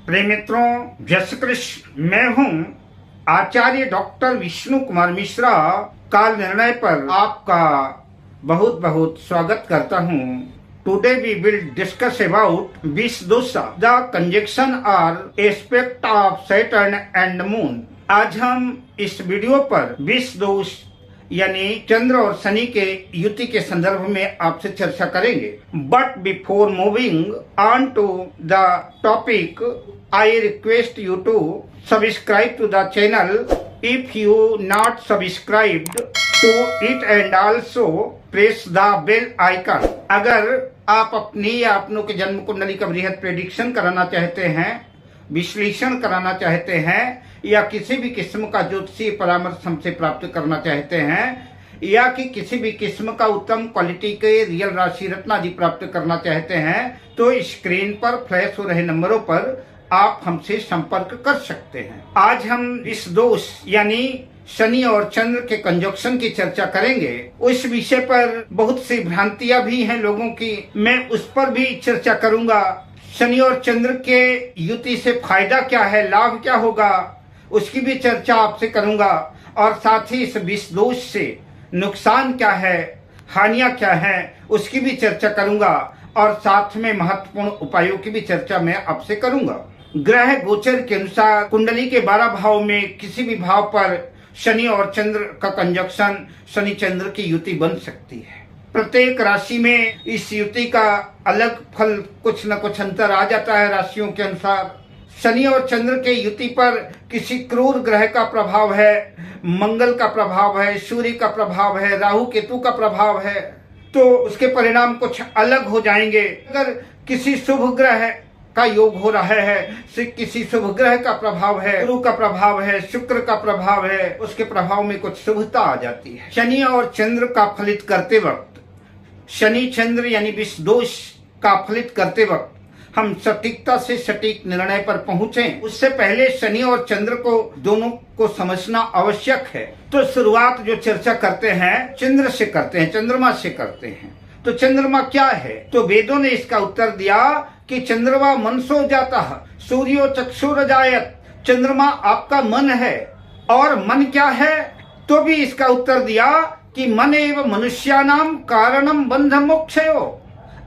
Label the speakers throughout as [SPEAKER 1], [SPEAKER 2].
[SPEAKER 1] प्रिय मित्रों, जय श्री कृष्ण। मैं हूं आचार्य डॉक्टर विष्णु कुमार मिश्रा। काल निर्णय पर आपका बहुत बहुत स्वागत करता हूं। Today we will discuss about Vish Dosha, the conjunction और aspect of Saturn and moon. आज हम इस वीडियो पर विष दोष यानी चंद्र और शनि के युति के संदर्भ में आपसे चर्चा करेंगे। But before moving on to the topic, I request you to subscribe to the channel if you not subscribed to it and also press the bell icon. अगर आप अपनी या अपनों के जन्म कुंडली का बृहद प्रेडिक्शन कराना चाहते हैं, विश्लेषण कराना चाहते हैं, या किसी भी किस्म का ज्योतिषीय परामर्श हमसे प्राप्त करना चाहते हैं, या कि किसी भी किस्म का उत्तम क्वालिटी के रियल राशि रत्न आदि प्राप्त करना चाहते हैं, तो स्क्रीन पर फ्लैश हो रहे नंबरों पर आप हमसे संपर्क कर सकते हैं। आज हम इस दोष यानी शनि और चंद्र के कंजक्शन की चर्चा करेंगे। उस विषय पर बहुत सी भ्रांतियां भी हैं लोगों की, मैं उस पर भी चर्चा करूंगा। शनि और चंद्र के युति से फायदा क्या है, लाभ क्या होगा, उसकी भी चर्चा आपसे करूंगा। और साथ ही इस विष दोष से नुकसान क्या है, हानियां क्या है, उसकी भी चर्चा करूंगा। और साथ में महत्वपूर्ण उपायों की भी चर्चा मैं आपसे करूंगा। ग्रह गोचर के अनुसार कुंडली के 12 भाव में किसी भी भाव पर शनि और चंद्र का कंजक्शन, शनि चंद्र की युति बन सकती है। प्रत्येक राशि में इस युति का अलग फल कुछ न कुछ अंतर आ जाता है राशियों के अनुसार। शनि और चंद्र के युति पर किसी क्रूर ग्रह का प्रभाव है, मंगल का प्रभाव है, सूर्य का प्रभाव है, राहु केतु का प्रभाव है, तो उसके परिणाम कुछ अलग हो जाएंगे। अगर किसी शुभ ग्रह का योग हो रहा है, किसी शुभ ग्रह का प्रभाव है, गुरु का प्रभाव है, शुक्र का प्रभाव है, उसके प्रभाव में कुछ शुभता आ जाती है। शनि और चंद्र का फलित करते वक्त, शनि चंद्र यानी विष दोष का फलित करते वक्त हम सटीकता से सटीक निर्णय पर पहुंचें, उससे पहले शनि और चंद्र को दोनों को समझना आवश्यक है। तो शुरुआत जो चर्चा करते हैं चंद्र से करते हैं, चंद्रमा से करते हैं। तो चंद्रमा क्या है? तो वेदों ने इसका उत्तर दिया कि चंद्रमा मनसो जाता है, सूर्यो चक्षुरजायत। चंद्रमा आपका मन है। और मन क्या है? तो भी इसका उत्तर दिया कि मन एव मनुष्यानाम कारणम बंध मोक्षयो।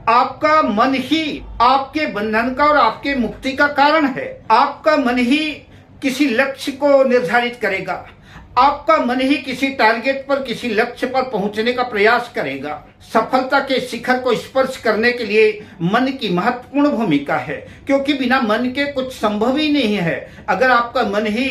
[SPEAKER 1] आपका मन ही आपके बंधन का और आपके मुक्ति का कारण है। आपका मन ही किसी लक्ष्य को निर्धारित करेगा। आपका मन ही किसी टारगेट पर, किसी लक्ष्य पर पहुंचने का प्रयास करेगा। सफलता के शिखर को स्पर्श करने के लिए मन की महत्वपूर्ण भूमिका है, क्योंकि बिना मन के कुछ संभव ही नहीं है। अगर आपका मन ही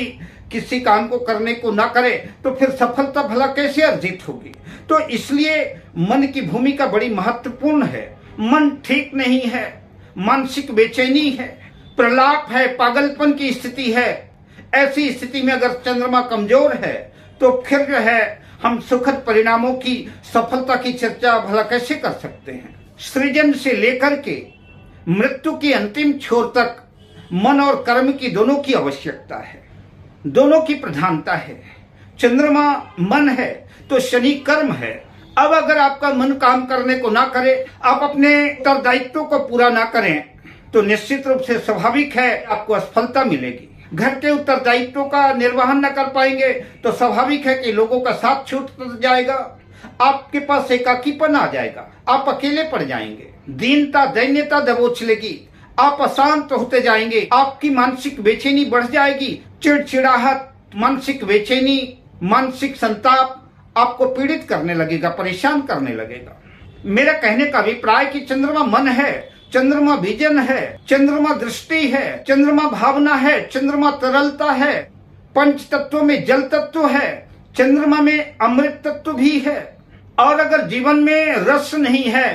[SPEAKER 1] किसी काम को करने को ना करे तो फिर सफलता भला कैसे अर्जित होगी? तो इसलिए मन की भूमिका बड़ी महत्वपूर्ण है। मन ठीक नहीं है, मानसिक बेचैनी है, प्रलाप है, पागलपन की स्थिति है। ऐसी स्थिति में अगर चंद्रमा कमजोर है तो फिर जो है हम सुखद परिणामों की, सफलता की चर्चा भला कैसे कर सकते हैं? सृजन से लेकर के मृत्यु की अंतिम छोर तक मन और कर्म की दोनों की आवश्यकता है, दोनों की प्रधानता है। चंद्रमा मन है तो शनि कर्म है। अब अगर आपका मन काम करने को ना करे, आप अपने उत्तरदायित्व को पूरा ना करें, तो निश्चित रूप से स्वाभाविक है आपको असफलता मिलेगी। घर के उत्तरदायित्व का निर्वहन न कर पाएंगे तो स्वाभाविक है कि लोगों का साथ छूट जाएगा, आपके पास एकाकीपन आ जाएगा, आप अकेले पड़ जाएंगे, दीनता दैन्यता दबोच लेगी, आप अशांत होते जाएंगे, आपकी मानसिक बेचैनी बढ़ जाएगी, चिड़चिड़ाहट, मानसिक बेचैनी, मानसिक संताप आपको पीड़ित करने लगेगा, परेशान करने लगेगा। मेरा कहने का अभिप्राय कि चंद्रमा मन है, चंद्रमा विजन है, चंद्रमा दृष्टि है, चंद्रमा भावना है, चंद्रमा तरलता है, पंच तत्वों में जल तत्व है, चंद्रमा में अमृत तत्व भी है। और अगर जीवन में रस नहीं है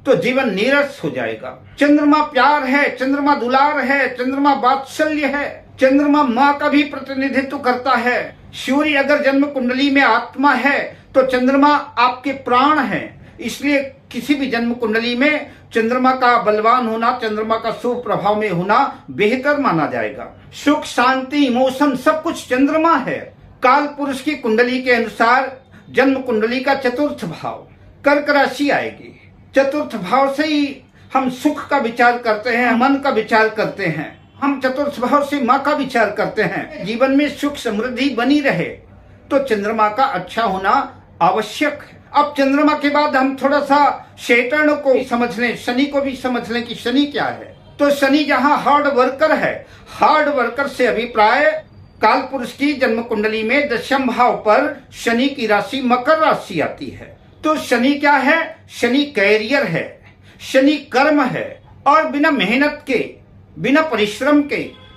[SPEAKER 1] तो जीवन नीरस हो जाएगा। चंद्रमा प्यार है, चंद्रमा दुलार है, चंद्रमा वात्सल्य है, चंद्रमा माँ का भी प्रतिनिधित्व करता है। सूर्य अगर जन्म कुंडली में आत्मा है तो चंद्रमा आपके प्राण है। इसलिए किसी भी जन्म कुंडली में चंद्रमा का बलवान होना, चंद्रमा का शुभ प्रभाव में होना बेहतर माना जाएगा। सुख, शांति, इमोशन सब कुछ चंद्रमा है। काल पुरुष की कुंडली के अनुसार जन्म कुंडली का चतुर्थ भाव कर्क राशि आएगी। चतुर्थ भाव से ही हम सुख का विचार करते हैं, मन का विचार करते हैं। हम चतुर्थ भाव से माँ का विचार करते हैं, जीवन में सुख समृद्धि बनी रहे, तो चंद्रमा का अच्छा होना आवश्यक है। अब चंद्रमा के बाद हम थोड़ा सा सैटर्न को समझ लें, शनि को भी समझ लें कि शनि क्या है। तो शनि जहाँ हार्ड वर्कर है, हार्ड वर्कर से अभिप्राय काल पुरुष की जन्म कुंडली में दशम भाव पर शनि की राशि मकर राशि आती है। तो शनि क्या है? शनि कैरियर है, शनि कर्म है, और बिना मेहनत के, बिना परिश्रम के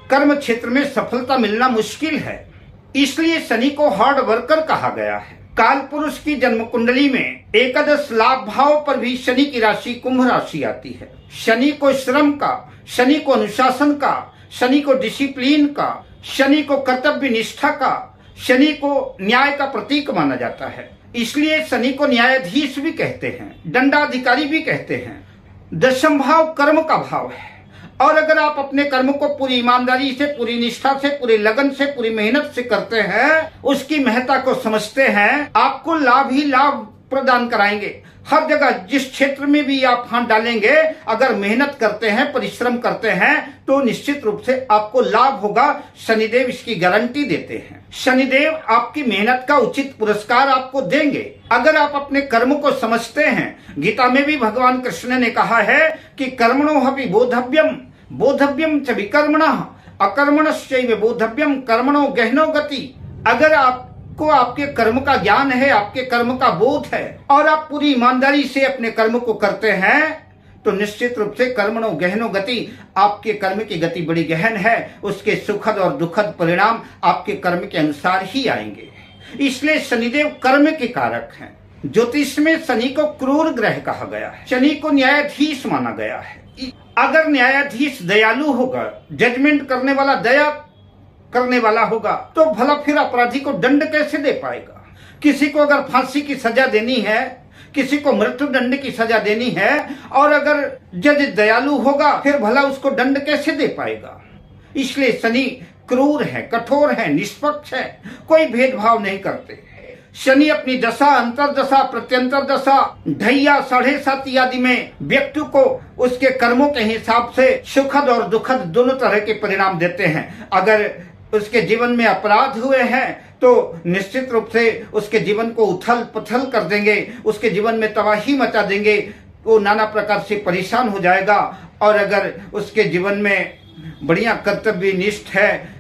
[SPEAKER 1] कर्म क्षेत्र में सफलता मिलना मुश्किल है। इसलिए शनि को हार्ड वर्कर कहा गया है। काल पुरुष की जन्म कुंडली में एकादश लाभ भाव पर भी शनि की राशि कुंभ राशि आती है। शनि को श्रम का, शनि को अनुशासन का, शनि को डिसिप्लिन का, शनि को कर्तव्य निष्ठा का, शनि को न्याय का प्रतीक माना जाता है। इसलिए शनि को न्यायाधीश भी कहते हैं, दंडाधिकारी भी कहते हैं। दशम भाव कर्म का भाव है, और अगर आप अपने कर्म को पूरी ईमानदारी से, पूरी निष्ठा से, पूरी लगन से, पूरी मेहनत से करते हैं, उसकी महत्ता को समझते हैं, आपको लाभ ही लाभ प्रदान कराएंगे। हर जगह जिस क्षेत्र में भी आप हाथ डालेंगे, अगर मेहनत करते हैं, परिश्रम करते हैं, तो निश्चित रूप से आपको लाभ होगा। शनिदेव इसकी गारंटी देते हैं। शनिदेव आपकी मेहनत का उचित पुरस्कार आपको देंगे अगर आप अपने कर्म को समझते हैं। गीता में भी भगवान कृष्ण ने कहा है कि कर्मणो हि बोधव्यम, बोधव्यम च विकर्मणः, अकर्मणश्चैव बोधव्यम, कर्मणो गहनो गति। अगर आपको आपके कर्म का ज्ञान है, आपके कर्म का बोध है, और आप पूरी ईमानदारी से अपने कर्म को करते हैं, तो निश्चित रूप से कर्मणो गहनो गति, आपके कर्म की गति बड़ी गहन है। उसके सुखद और दुखद परिणाम आपके कर्म के अनुसार ही आएंगे। इसलिए शनिदेव कर्म के कारक हैं। ज्योतिष में शनि को क्रूर ग्रह कहा गया है, शनि को न्यायाधीश माना गया है। अगर न्यायाधीश दयालु होगा, जजमेंट करने वाला, दया करने वाला होगा, तो भला फिर अपराधी को दंड कैसे दे पाएगा? किसी को अगर फांसी की सजा देनी है, किसी को मृत्यु दंड की सजा देनी है, और अगर जज दयालु होगा, फिर भला उसको दंड कैसे दे पाएगा? इसलिए शनि क्रूर है, कठोर है, निष्पक्ष है, कोई भेदभाव नहीं करते। शनि अपनी दशा, अंतरदशा, प्रत्यंतर दशा, ढैया, 7.5 आदि में व्यक्ति को उसके कर्मों के हिसाब से सुखद और दुखद दोनों तरह के परिणाम देते हैं। अगर उसके जीवन में अपराध हुए हैं तो निश्चित रूप से उसके जीवन को उथल पुथल कर देंगे, उसके जीवन में तबाही मचा देंगे, वो नाना प्रकार से परेशान हो जाएगा। और अगर उसके जीवन में बढ़िया कर्तव्य निष्ठ है,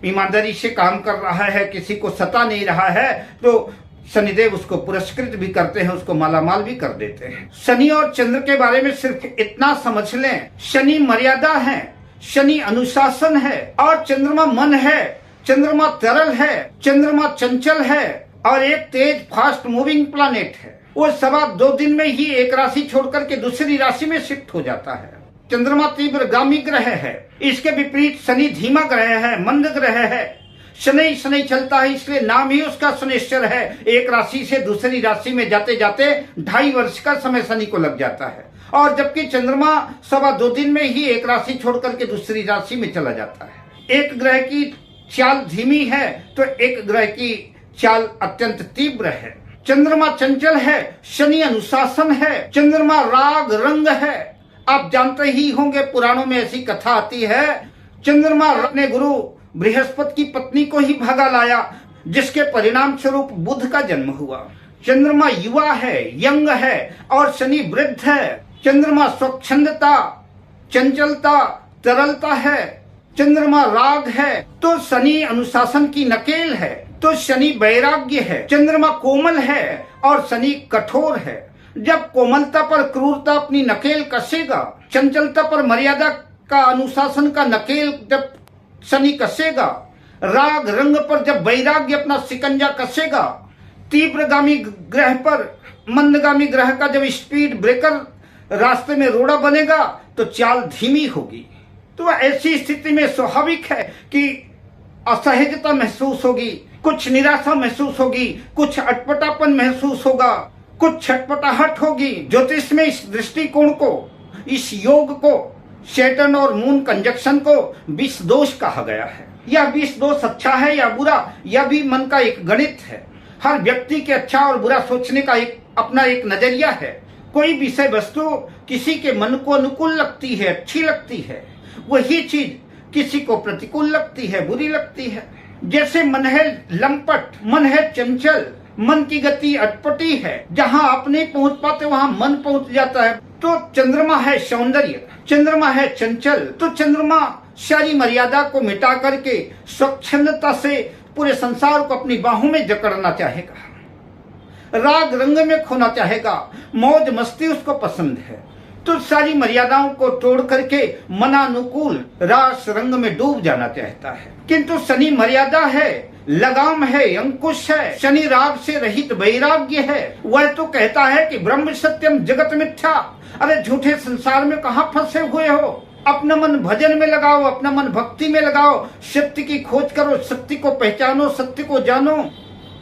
[SPEAKER 1] ईमानदारी से काम कर रहा है, किसी को सता नहीं रहा है, तो शनिदेव उसको पुरस्कृत भी करते हैं, उसको मालामाल भी कर देते हैं। शनि और चंद्र के बारे में सिर्फ इतना समझ लें, शनि मर्यादा है, शनि अनुशासन है, और चंद्रमा मन है, चंद्रमा तरल है, चंद्रमा चंचल है, और एक तेज फास्ट मूविंग प्लैनेट है। वो 2.25 दिन में ही एक राशि छोड़कर के दूसरी राशि में शिफ्ट हो जाता है। चंद्रमा तीव्रगामी ग्रह है, इसके विपरीत शनि धीमा ग्रह है, मंद ग्रह है। शनि शनि चलता है, इसलिए नाम ही उसका शनिश्चर है। एक राशि से दूसरी राशि में जाते जाते 2.5 वर्ष का समय शनि को लग जाता है, और जबकि चंद्रमा 2.25 दिन में ही एक राशि छोड़कर के दूसरी राशि में चला जाता है। एक ग्रह की चाल धीमी है तो एक ग्रह की चाल अत्यंत तीव्र है। चंद्रमा चंचल है, शनि अनुशासन है, चंद्रमा राग रंग है। आप जानते ही होंगे, पुराणों में ऐसी कथा आती है, चंद्रमा अपने गुरु बृहस्पति की पत्नी को ही भगा लाया, जिसके परिणाम स्वरूप बुध का जन्म हुआ। चंद्रमा युवा है, यंग है, और शनि वृद्ध है। चंद्रमा स्वच्छंदता, चंचलता, तरलता है। चंद्रमा राग है तो शनि अनुशासन की नकेल है, तो शनि वैराग्य है। चंद्रमा कोमल है और शनि कठोर है। जब कोमलता पर क्रूरता अपनी नकेल कसेगा, चंचलता पर मर्यादा का, अनुशासन का नकेल जब शनि कसेगा, राग रंग पर जब वैराग्य अपना शिकंजा कसेगा, तीव्रगामी ग्रह पर मंदगामी ग्रह का जब स्पीड ब्रेकर रास्ते में रोड़ा बनेगा, तो चाल धीमी होगी। तो ऐसी स्थिति में स्वाभाविक है कि असहजता महसूस होगी, कुछ निराशा महसूस होगी, कुछ अटपटापन महसूस होगा, कुछ छटपटाहट होगी। ज्योतिष में इस दृष्टिकोण को, इस योग को, सैटर्न और मून कंजक्शन को विष दोष कहा गया है। यह विष दोष अच्छा है या बुरा, यह भी मन का एक गणित है। हर व्यक्ति के अच्छा और बुरा सोचने का अपना एक नजरिया है। कोई विषय वस्तु किसी के मन को अनुकूल लगती है, अच्छी लगती है, वही चीज किसी को प्रतिकूल लगती है, बुरी लगती है। जैसे मन है लंपट, मन है चंचल, मन की गति अटपटी है, जहाँ आप नहीं पहुंच पाते वहाँ मन पहुंच जाता है। तो चंद्रमा है सौंदर्य, चंद्रमा है चंचल, तो चंद्रमा सारी मर्यादा को मिटा करके स्वच्छंदता से पूरे संसार को अपनी बाहों में जकड़ना चाहेगा, राग रंग में खोना चाहेगा, मौज मस्ती उसको पसंद है। तो सारी मर्यादाओं को तोड़ करके मनानुकूल रास रंग में डूब जाना चाहता है। किंतु शनि मर्यादा है, लगाम है, अंकुश है, शनि राग से रहित वैराग्य है। वह तो कहता है कि ब्रह्म सत्यम जगत मिथ्या। अरे झूठे संसार में कहाँ फंसे हुए हो, अपना मन भजन में लगाओ, अपना मन भक्ति में लगाओ, सत्य की खोज करो, सत्य को पहचानो, सत्य को जानो।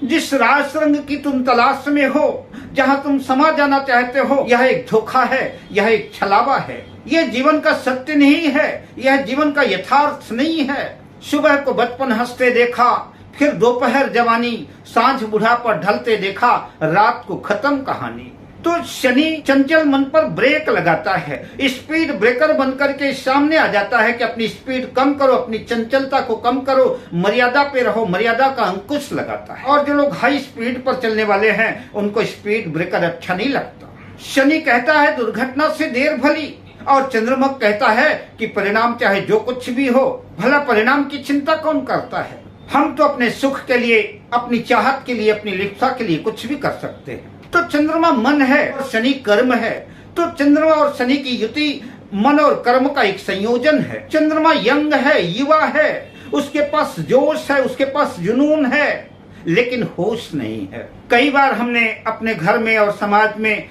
[SPEAKER 1] जिस रास रंग की तुम तलाश में हो, जहाँ तुम समा जाना चाहते हो, यह एक धोखा है, यह एक छलावा है, यह जीवन का सत्य नहीं है, यह जीवन का यथार्थ नहीं है। सुबह को बचपन हंसते देखा, फिर दोपहर जवानी, सांझ बुढ़ापा ढलते देखा, रात को खत्म कहानी। तो शनि चंचल मन पर ब्रेक लगाता है, स्पीड ब्रेकर बनकर के सामने आ जाता है कि अपनी स्पीड कम करो, अपनी चंचलता को कम करो, मर्यादा पे रहो, मर्यादा का अंकुश लगाता है। और जो लोग हाई स्पीड पर चलने वाले हैं उनको स्पीड ब्रेकर अच्छा नहीं लगता। शनि कहता है दुर्घटना से देर भली, और चंद्रमा कहता है कि परिणाम चाहे जो कुछ भी हो, भला परिणाम की चिंता कौन करता है। हम तो अपने सुख के लिए, अपनी चाहत के लिए, अपनी लिप्सा के लिए कुछ भी कर सकते हैं। तो चंद्रमा मन है और शनि कर्म है, तो चंद्रमा और शनि की युति मन और कर्म का एक संयोजन है। चंद्रमा यंग है, युवा है, उसके पास जोश है, उसके पास जुनून है, लेकिन होश नहीं है। कई बार हमने अपने घर में और समाज में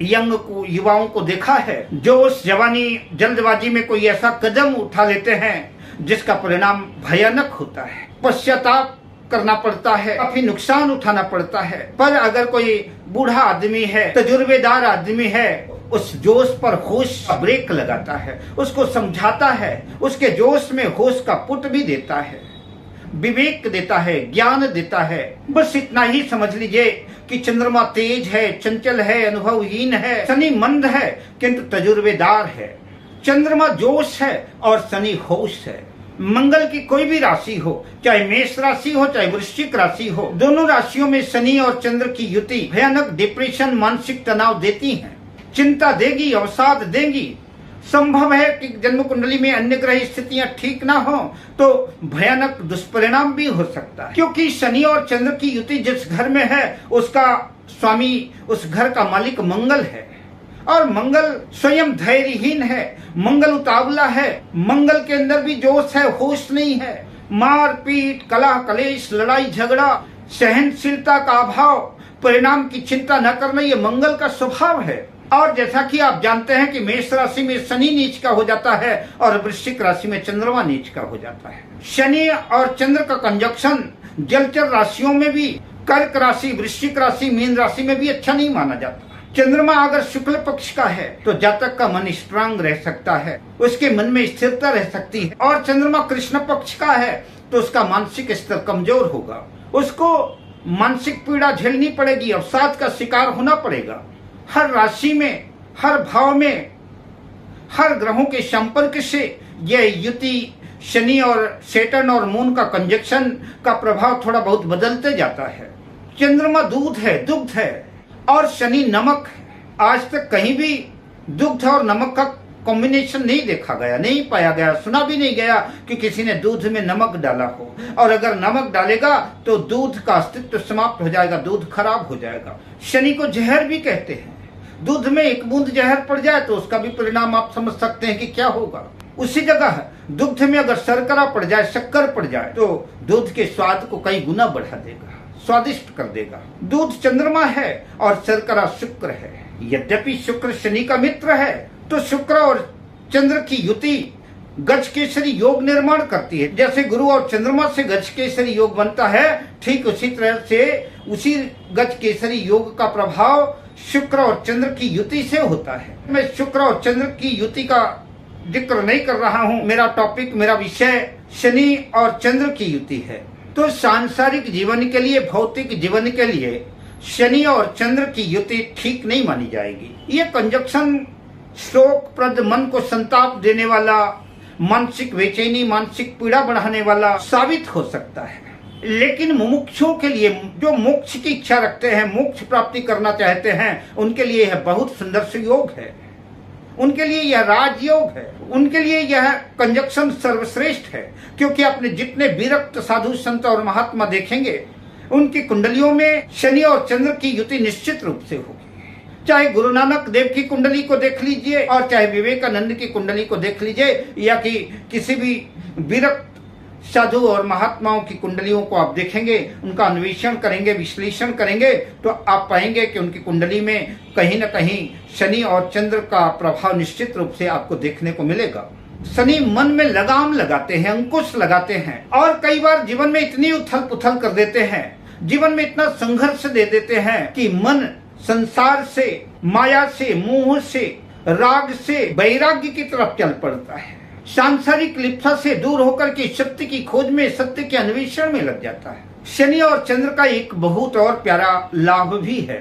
[SPEAKER 1] यंग को, युवाओं को देखा है, जोश जवानी जल्दबाजी में कोई ऐसा कदम उठा लेते हैं जिसका परिणाम भयानक होता है। पश्चाताप करना पड़ता है, काफी नुकसान उठाना पड़ता है। पर अगर कोई बूढ़ा आदमी है, तजुर्बेदार आदमी है, उस जोश पर होश का ब्रेक लगाता है, उसको समझाता है, उसके जोश में होश का पुट भी देता है, विवेक देता है, ज्ञान देता है। बस इतना ही समझ लीजिए कि चंद्रमा तेज है, चंचल है, अनुभवहीन है, शनि मंद है किंतु तजुर्बेदार है। चंद्रमा जोश है और शनि होश है। मंगल की कोई भी राशि हो, चाहे मेष राशि हो, चाहे वृश्चिक राशि हो, दोनों राशियों में शनि और चंद्र की युति भयानक डिप्रेशन, मानसिक तनाव देती है, चिंता देगी, अवसाद देगी। संभव है कि जन्म कुंडली में अन्य ग्रह स्थितियां ठीक ना हो तो भयानक दुष्परिणाम भी हो सकता है, क्योंकि शनि और चंद्र की युति जिस घर में है उसका स्वामी, उस घर का मालिक मंगल है, और मंगल स्वयं धैर्यहीन है, मंगल उतावला है, मंगल के अंदर भी जोश है, होश नहीं है। मार पीट, कलह कलेश, लड़ाई झगड़ा, सहनशीलता का अभाव, परिणाम की चिंता न करना, ये मंगल का स्वभाव है। और जैसा कि आप जानते हैं कि मेष राशि में शनि नीच का हो जाता है और वृश्चिक राशि में चंद्रमा नीच का हो जाता है। शनि और चंद्र का कंजक्शन जलचर राशियों में भी, कर्क राशि, वृश्चिक राशि, मीन राशि में भी अच्छा नहीं माना जाता। चंद्रमा अगर शुक्ल पक्ष का है तो जातक का मन स्ट्रांग रह सकता है, उसके मन में स्थिरता रह सकती है। और चंद्रमा कृष्ण पक्ष का है तो उसका मानसिक स्तर कमजोर होगा, उसको मानसिक पीड़ा झेलनी पड़ेगी, अवसाद का शिकार होना पड़ेगा। हर राशि में, हर भाव में, हर ग्रहों के संपर्क से यह युति, शनि और सेटर्न और मून का कंजक्शन का प्रभाव थोड़ा बहुत बदलते जाता है। चंद्रमा दूध है, दुग्ध है, और शनि नमक है। आज तक कहीं भी दुग्ध और नमक का कॉम्बिनेशन नहीं देखा गया, नहीं पाया गया, सुना भी नहीं गया कि किसी ने दूध में नमक डाला हो। और अगर नमक डालेगा तो दूध का अस्तित्व समाप्त हो जाएगा, दूध खराब हो जाएगा। शनि को जहर भी कहते हैं। दूध में एक बूंद जहर पड़ जाए तो उसका भी परिणाम आप समझ सकते हैं कि क्या होगा। उसी जगह दुग्ध में अगर शर्करा पड़ जाए, शक्कर पड़ जाए, तो दूध के स्वाद को कई गुना बढ़ा देगा, स्वादिष्ट कर देगा। दूध चंद्रमा है और शर्करा शुक्र है। यद्यपि शुक्र शनि का मित्र है, तो शुक्र और चंद्र की युति गज केसरी योग निर्माण करती है। जैसे गुरु और चंद्रमा से गज केसरी योग बनता है, ठीक उसी तरह से उसी गज केसरी योग का प्रभाव शुक्र और चंद्र की युति से होता है। मैं शुक्र और चंद्र की युति का जिक्र नहीं कर रहा हूँ, मेरा टॉपिक, मेरा विषय शनि और चंद्र की युति है। तो सांसारिक जीवन के लिए, भौतिक जीवन के लिए शनि और चंद्र की युति ठीक नहीं मानी जाएगी। ये कंजक्शन शोकप्रद, मन को संताप देने वाला, मानसिक बेचैनी, मानसिक पीड़ा बढ़ाने वाला साबित हो सकता है। लेकिन मुमुक्षुओं के लिए, जो मोक्ष की इच्छा रखते हैं, मोक्ष प्राप्ति करना चाहते हैं, उनके लिए यह बहुत सुंदर सुयोग है। उनके लिए यह राजयोग है, उनके लिए यह कंजक्शन सर्वश्रेष्ठ है। क्योंकि आपने जितने विरक्त साधु संत और महात्मा देखेंगे, उनकी कुंडलियों में शनि और चंद्र की युति निश्चित रूप से होगी। चाहे गुरु नानक देव की कुंडली को देख लीजिए, और चाहे विवेकानंद की कुंडली को देख लीजिए, या कि किसी भी विरक्त साधु और महात्माओं की कुंडलियों को आप देखेंगे, उनका अन्वेषण करेंगे, विश्लेषण करेंगे, तो आप पाएंगे कि उनकी कुंडली में कहीं न कहीं शनि और चंद्र का प्रभाव निश्चित रूप से आपको देखने को मिलेगा। शनि मन में लगाम लगाते हैं, अंकुश लगाते हैं, और कई बार जीवन में इतनी उथल पुथल कर देते हैं, जीवन में इतना संघर्ष दे देते हैं कि मन संसार से, माया से, मोह से, राग से वैराग्य की तरफ चल पड़ता है। सांसारिक लिप्सा से दूर होकर के सत्य की खोज में, सत्य के अन्वेषण में लग जाता है। शनि और चंद्र का एक बहुत और प्यारा लाभ भी है।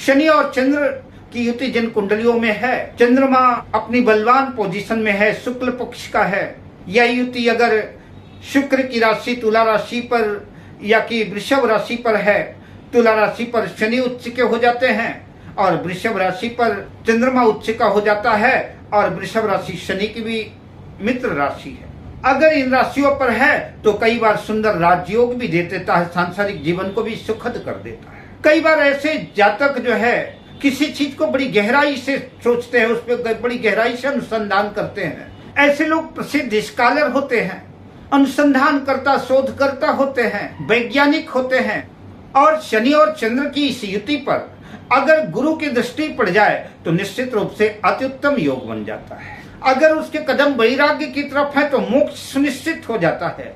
[SPEAKER 1] शनि और चंद्र की युति जिन कुंडलियों में है, चंद्रमा अपनी बलवान पोजीशन में है, शुक्ल पक्ष का है। यह युति अगर शुक्र की राशि तुला राशि पर या कि वृषभ राशि पर है, तुला राशि पर शनि उच्च के हो जाते हैं, और वृषभ राशि पर चंद्रमा उच्च का हो जाता है, और वृषभ राशि शनि की भी मित्र राशि है। अगर इन राशियों पर है तो कई बार सुंदर राजयोग भी दे देता है, सांसारिक जीवन को भी सुखद कर देता है। कई बार ऐसे जातक जो है किसी चीज को बड़ी गहराई से सोचते हैं, उस पर बड़ी गहराई से अनुसंधान करते हैं। ऐसे लोग प्रसिद्ध स्कॉलर होते हैं, अनुसंधानकर्ता, शोधकर्ता होते हैं, वैज्ञानिक होते हैं। और शनि और चंद्र की इस युति पर अगर गुरु की दृष्टि पड़ जाए तो निश्चित रूप से अत्युत्तम योग बन जाता है। अगर उसके कदम वैराग्य की तरफ है तो मोक्ष सुनिश्चित हो जाता है,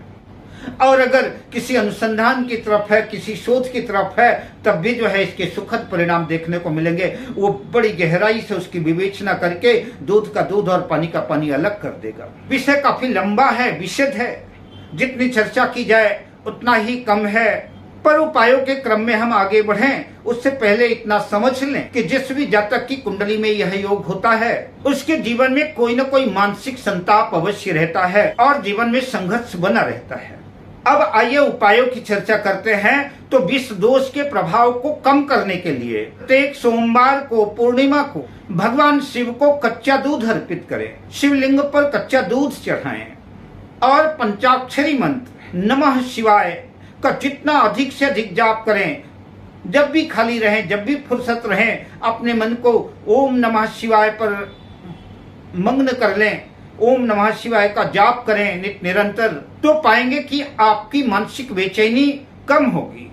[SPEAKER 1] और अगर किसी अनुसंधान की तरफ है, किसी शोध की तरफ है, तब भी जो है इसके सुखद परिणाम देखने को मिलेंगे। वो बड़ी गहराई से उसकी विवेचना करके दूध का दूध और पानी का पानी अलग कर देगा। विषय काफी लंबा है, विशद है, जितनी चर्चा की जाए उतना ही कम है। पर उपायों के क्रम में हम आगे बढ़ें उससे पहले इतना समझ लें कि जिस भी जातक की कुंडली में यह योग होता है, उसके जीवन में कोई न कोई मानसिक संताप अवश्य रहता है और जीवन में संघर्ष बना रहता है। अब आइए उपायों की चर्चा करते हैं। तो विष दोष के प्रभाव को कम करने के लिए प्रत्येक सोमवार को, पूर्णिमा को भगवान शिव को कच्चा दूध अर्पित करें, शिवलिंग पर कच्चा दूध चढ़ाएं, और पंचाक्षरी मंत्र नमः शिवाय का जितना अधिक से अधिक जाप करें। जब भी खाली रहें, जब भी फुर्सत रहें, अपने मन को ओम नमः शिवाय पर मग्न कर लें, ओम नमः शिवाय का जाप करें निरंतर, तो पाएंगे कि आपकी मानसिक बेचैनी कम होगी।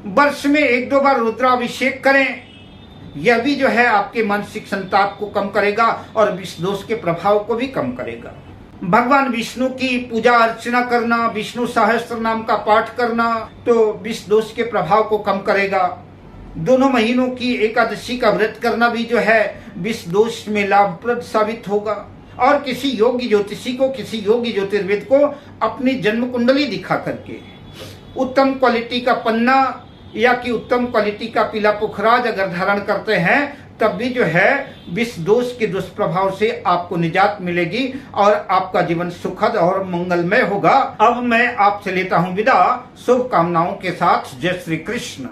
[SPEAKER 1] वर्ष में 1-2 बार रुद्राभिषेक करें, यह भी जो है आपके मानसिक संताप को कम करेगा और विष दोष के प्रभाव को भी कम करेगा। भगवान विष्णु की पूजा अर्चना करना, विष्णु सहस्त्र नाम का पाठ करना, तो विष दोष के प्रभाव को कम करेगा। दोनों महीनों की एकादशी का व्रत करना भी जो है विष दोष में लाभप्रद साबित होगा। और किसी योगी ज्योतिषी को, किसी योगी ज्योतिर्विद को अपनी जन्म कुंडली दिखा करके उत्तम क्वालिटी का पन्ना या कि उत्तम क्वालिटी का पीला पुखराज अगर धारण करते हैं, तब भी जो है विष दोष के दुष्प्रभाव से आपको निजात मिलेगी और आपका जीवन सुखद और मंगलमय होगा। अब मैं आपसे लेता हूं विदा, शुभकामनाओं के साथ। जय श्री कृष्ण।